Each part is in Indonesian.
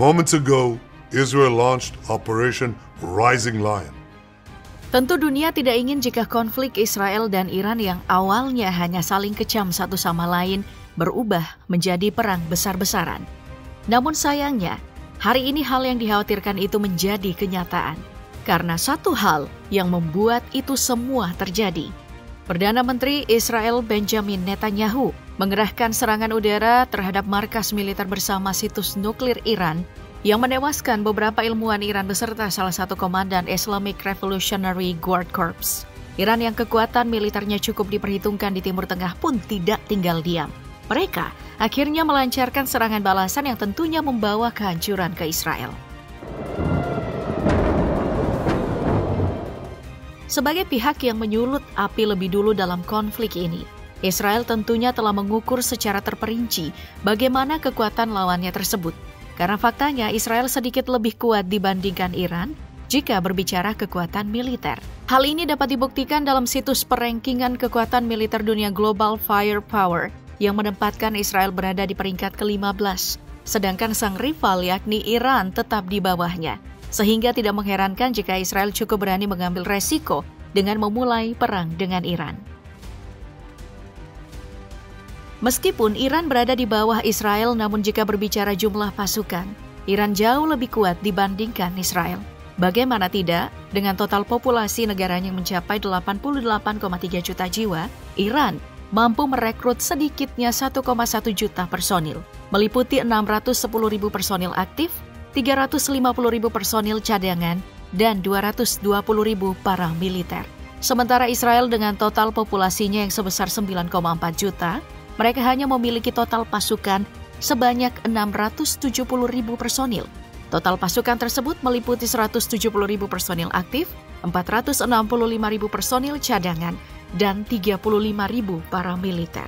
Moments ago, Israel launched Operation Rising Lion. Tentu dunia tidak ingin jika konflik Israel dan Iran yang awalnya hanya saling kecam satu sama lain berubah menjadi perang besar-besaran. Namun sayangnya, hari ini hal yang dikhawatirkan itu menjadi kenyataan. Karena satu hal yang membuat itu semua terjadi. Perdana Menteri Israel Benjamin Netanyahu mengerahkan serangan udara terhadap markas militer bersama situs nuklir Iran yang menewaskan beberapa ilmuwan Iran beserta salah satu komandan Islamic Revolutionary Guard Corps. Iran yang kekuatan militernya cukup diperhitungkan di Timur Tengah pun tidak tinggal diam. Mereka akhirnya melancarkan serangan balasan yang tentunya membawa kehancuran ke Israel. Sebagai pihak yang menyulut api lebih dulu dalam konflik ini, Israel tentunya telah mengukur secara terperinci bagaimana kekuatan lawannya tersebut. Karena faktanya Israel sedikit lebih kuat dibandingkan Iran jika berbicara kekuatan militer. Hal ini dapat dibuktikan dalam situs perankingan kekuatan militer dunia Global Firepower yang menempatkan Israel berada di peringkat ke-15, sedangkan sang rival yakni Iran tetap di bawahnya. Sehingga tidak mengherankan jika Israel cukup berani mengambil resiko dengan memulai perang dengan Iran. Meskipun Iran berada di bawah Israel, namun jika berbicara jumlah pasukan, Iran jauh lebih kuat dibandingkan Israel. Bagaimana tidak, dengan total populasi negaranya yang mencapai 88,3 juta jiwa, Iran mampu merekrut sedikitnya 1,1 juta personil, meliputi 610.000 personil aktif, 350.000 personil cadangan, dan 220.000 para militer. Sementara Israel dengan total populasinya yang sebesar 9,4 juta, mereka hanya memiliki total pasukan sebanyak 670.000 personil. Total pasukan tersebut meliputi 170.000 personil aktif, 465.000 personil cadangan, dan 35.000 para militer.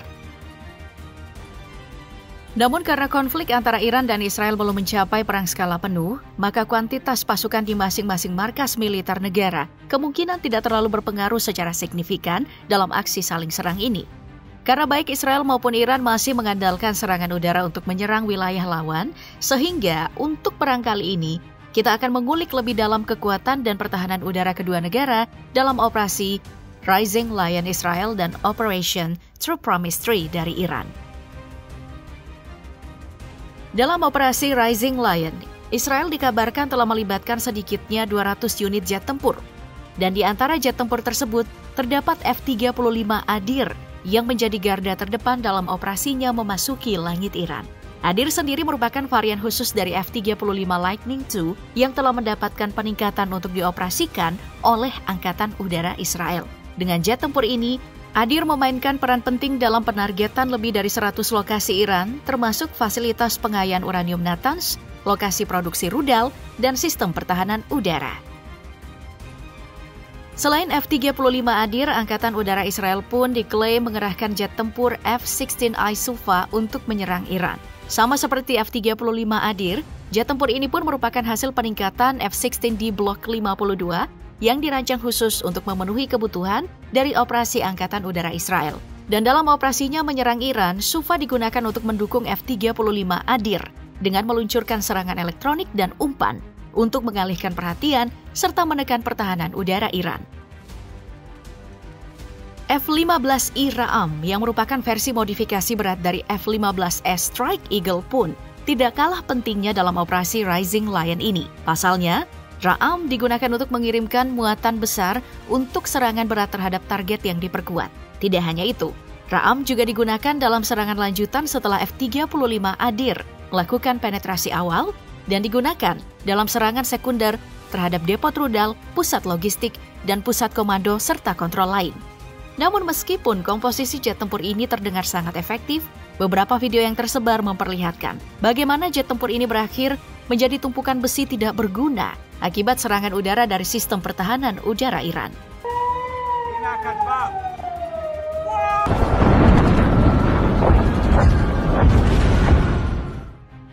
Namun karena konflik antara Iran dan Israel belum mencapai perang skala penuh, maka kuantitas pasukan di masing-masing markas militer negara kemungkinan tidak terlalu berpengaruh secara signifikan dalam aksi saling serang ini. Karena baik Israel maupun Iran masih mengandalkan serangan udara untuk menyerang wilayah lawan, sehingga untuk perang kali ini, kita akan mengulik lebih dalam kekuatan dan pertahanan udara kedua negara dalam operasi Rising Lion Israel dan Operation True Promise 3 dari Iran. Dalam operasi Rising Lion, Israel dikabarkan telah melibatkan sedikitnya 200 unit jet tempur. Dan di antara jet tempur tersebut, terdapat F-35 Adir yang menjadi garda terdepan dalam operasinya memasuki langit Iran. Adir sendiri merupakan varian khusus dari F-35 Lightning II yang telah mendapatkan peningkatan untuk dioperasikan oleh Angkatan Udara Israel. Dengan jet tempur ini, Adir memainkan peran penting dalam penargetan lebih dari 100 lokasi Iran, termasuk fasilitas pengayaan uranium Natanz, lokasi produksi rudal, dan sistem pertahanan udara. Selain F-35 Adir, Angkatan Udara Israel pun diklaim mengerahkan jet tempur F-16I Sufa untuk menyerang Iran. Sama seperti F-35 Adir, jet tempur ini pun merupakan hasil peningkatan F-16D Block 52 yang dirancang khusus untuk memenuhi kebutuhan dari operasi Angkatan Udara Israel. Dan dalam operasinya menyerang Iran, Sufa digunakan untuk mendukung F-35 Adir dengan meluncurkan serangan elektronik dan umpan untuk mengalihkan perhatian serta menekan pertahanan udara Iran. F-15I Ra'am yang merupakan versi modifikasi berat dari F-15S Strike Eagle pun tidak kalah pentingnya dalam operasi Rising Lion ini. Pasalnya, Ra'am digunakan untuk mengirimkan muatan besar untuk serangan berat terhadap target yang diperkuat. Tidak hanya itu, Ra'am juga digunakan dalam serangan lanjutan setelah F-35 Adir melakukan penetrasi awal dan digunakan dalam serangan sekunder terhadap depot rudal, pusat logistik, dan pusat komando serta kontrol lain. Namun meskipun komposisi jet tempur ini terdengar sangat efektif, beberapa video yang tersebar memperlihatkan bagaimana jet tempur ini berakhir menjadi tumpukan besi tidak berguna akibat serangan udara dari sistem pertahanan udara Iran.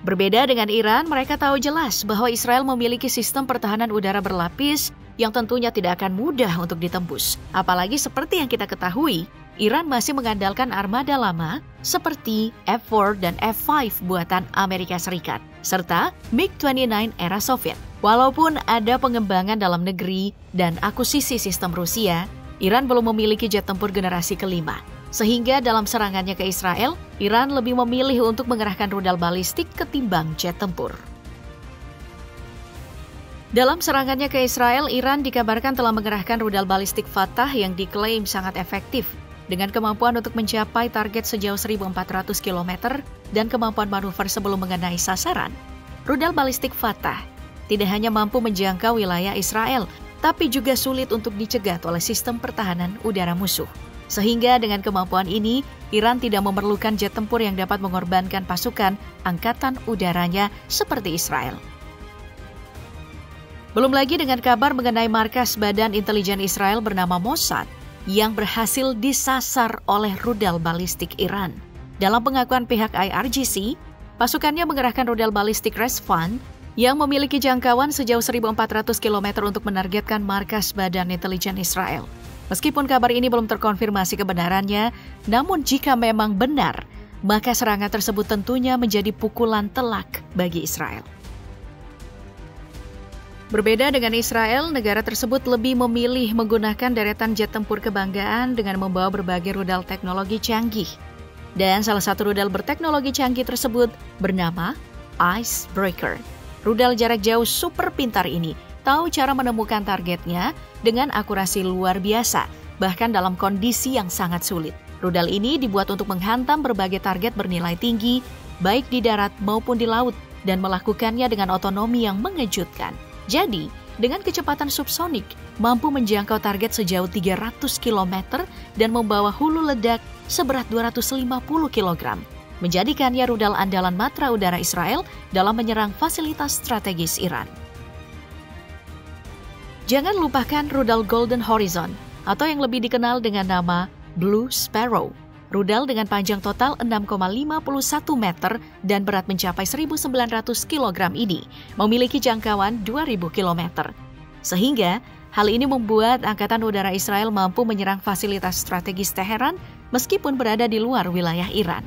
Berbeda dengan Iran, mereka tahu jelas bahwa Israel memiliki sistem pertahanan udara berlapis yang tentunya tidak akan mudah untuk ditembus. Apalagi seperti yang kita ketahui, Iran masih mengandalkan armada lama seperti F-4 dan F-5 buatan Amerika Serikat, serta MiG-29 era Soviet. Walaupun ada pengembangan dalam negeri dan akuisisi sistem Rusia, Iran belum memiliki jet tempur generasi kelima. Sehingga dalam serangannya ke Israel, Iran lebih memilih untuk mengerahkan rudal balistik ketimbang jet tempur. Dalam serangannya ke Israel, Iran dikabarkan telah mengerahkan rudal balistik Fatah yang diklaim sangat efektif dengan kemampuan untuk mencapai target sejauh 1.400 km dan kemampuan manuver sebelum mengenai sasaran. Rudal balistik Fatah tidak hanya mampu menjangkau wilayah Israel, tapi juga sulit untuk dicegat oleh sistem pertahanan udara musuh. Sehingga dengan kemampuan ini, Iran tidak memerlukan jet tempur yang dapat mengorbankan pasukan angkatan udaranya seperti Israel. Belum lagi dengan kabar mengenai markas Badan Intelijen Israel bernama Mossad yang berhasil disasar oleh rudal balistik Iran. Dalam pengakuan pihak IRGC, pasukannya mengerahkan rudal balistik Resvan yang memiliki jangkauan sejauh 1.400 km untuk menargetkan markas Badan Intelijen Israel. Meskipun kabar ini belum terkonfirmasi kebenarannya, namun jika memang benar, maka serangan tersebut tentunya menjadi pukulan telak bagi Israel. Berbeda dengan Israel, negara tersebut lebih memilih menggunakan deretan jet tempur kebanggaan dengan membawa berbagai rudal teknologi canggih. Dan salah satu rudal berteknologi canggih tersebut bernama Icebreaker. Rudal jarak jauh super pintar ini tahu cara menemukan targetnya dengan akurasi luar biasa, bahkan dalam kondisi yang sangat sulit. Rudal ini dibuat untuk menghantam berbagai target bernilai tinggi, baik di darat maupun di laut, dan melakukannya dengan otonomi yang mengejutkan. Jadi, dengan kecepatan subsonik, mampu menjangkau target sejauh 300 km dan membawa hulu ledak seberat 250 kg, menjadikannya rudal andalan matra udara Israel dalam menyerang fasilitas strategis Iran. Jangan lupakan rudal Golden Horizon, atau yang lebih dikenal dengan nama Blue Sparrow. Rudal dengan panjang total 6,51 meter dan berat mencapai 1.900 kg ini memiliki jangkauan 2.000 km. Sehingga hal ini membuat Angkatan Udara Israel mampu menyerang fasilitas strategis Teheran meskipun berada di luar wilayah Iran.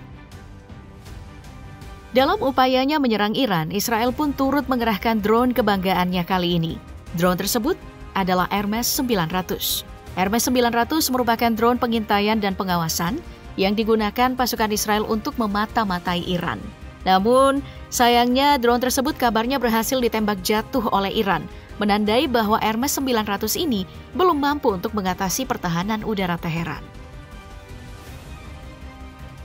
Dalam upayanya menyerang Iran, Israel pun turut mengerahkan drone kebanggaannya kali ini. Drone tersebut adalah Hermes 900. Hermes 900 merupakan drone pengintaian dan pengawasan yang digunakan pasukan Israel untuk memata-matai Iran. Namun, sayangnya drone tersebut kabarnya berhasil ditembak jatuh oleh Iran, menandai bahwa Hermes 900 ini belum mampu untuk mengatasi pertahanan udara Teheran.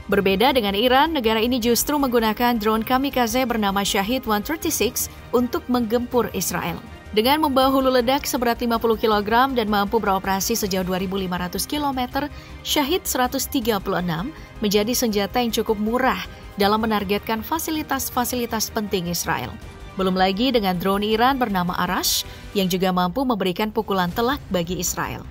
Berbeda dengan Iran, negara ini justru menggunakan drone kamikaze bernama Shahid 136 untuk menggempur Israel. Dengan membawa hulu ledak seberat 50 kg dan mampu beroperasi sejauh 2.500 km, Shahid 136 menjadi senjata yang cukup murah dalam menargetkan fasilitas-fasilitas penting Israel. Belum lagi dengan drone Iran bernama Arash yang juga mampu memberikan pukulan telak bagi Israel.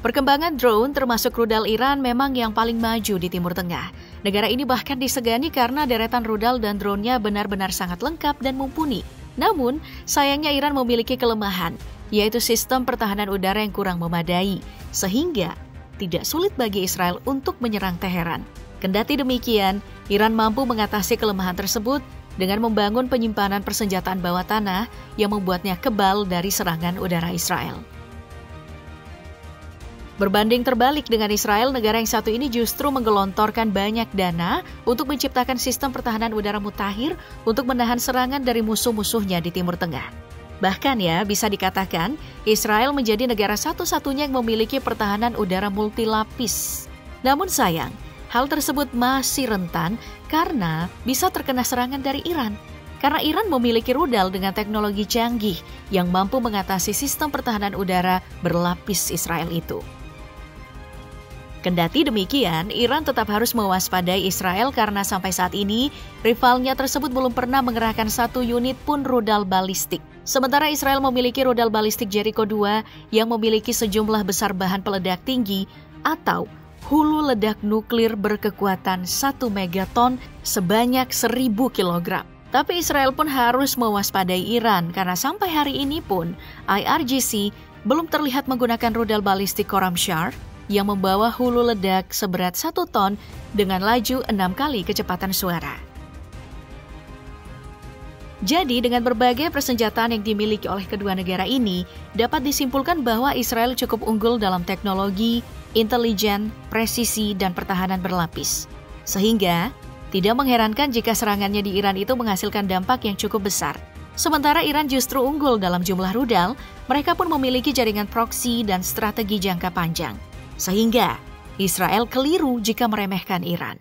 Perkembangan drone termasuk rudal Iran memang yang paling maju di Timur Tengah. Negara ini bahkan disegani karena deretan rudal dan drone-nya benar-benar sangat lengkap dan mumpuni. Namun, sayangnya Iran memiliki kelemahan, yaitu sistem pertahanan udara yang kurang memadai, sehingga tidak sulit bagi Israel untuk menyerang Teheran. Kendati demikian, Iran mampu mengatasi kelemahan tersebut dengan membangun penyimpanan persenjataan bawah tanah yang membuatnya kebal dari serangan udara Israel. Berbanding terbalik dengan Israel, negara yang satu ini justru menggelontorkan banyak dana untuk menciptakan sistem pertahanan udara mutakhir untuk menahan serangan dari musuh-musuhnya di Timur Tengah. Bahkan bisa dikatakan Israel menjadi negara satu-satunya yang memiliki pertahanan udara multilapis. Namun sayang, hal tersebut masih rentan karena bisa terkena serangan dari Iran. Karena Iran memiliki rudal dengan teknologi canggih yang mampu mengatasi sistem pertahanan udara berlapis Israel itu. Kendati demikian, Iran tetap harus mewaspadai Israel karena sampai saat ini, rivalnya tersebut belum pernah mengerahkan satu unit pun rudal balistik. Sementara Israel memiliki rudal balistik Jericho 2 yang memiliki sejumlah besar bahan peledak tinggi atau hulu ledak nuklir berkekuatan 1 megaton sebanyak 1.000 kg. Tapi Israel pun harus mewaspadai Iran karena sampai hari ini pun IRGC belum terlihat menggunakan rudal balistik Khorramshahr yang membawa hulu ledak seberat 1 ton dengan laju 6 kali kecepatan suara. Jadi, dengan berbagai persenjataan yang dimiliki oleh kedua negara ini, dapat disimpulkan bahwa Israel cukup unggul dalam teknologi, intelijen, presisi, dan pertahanan berlapis. Sehingga, tidak mengherankan jika serangannya di Iran itu menghasilkan dampak yang cukup besar. Sementara Iran justru unggul dalam jumlah rudal, mereka pun memiliki jaringan proksi dan strategi jangka panjang. Sehingga, Israel keliru jika meremehkan Iran.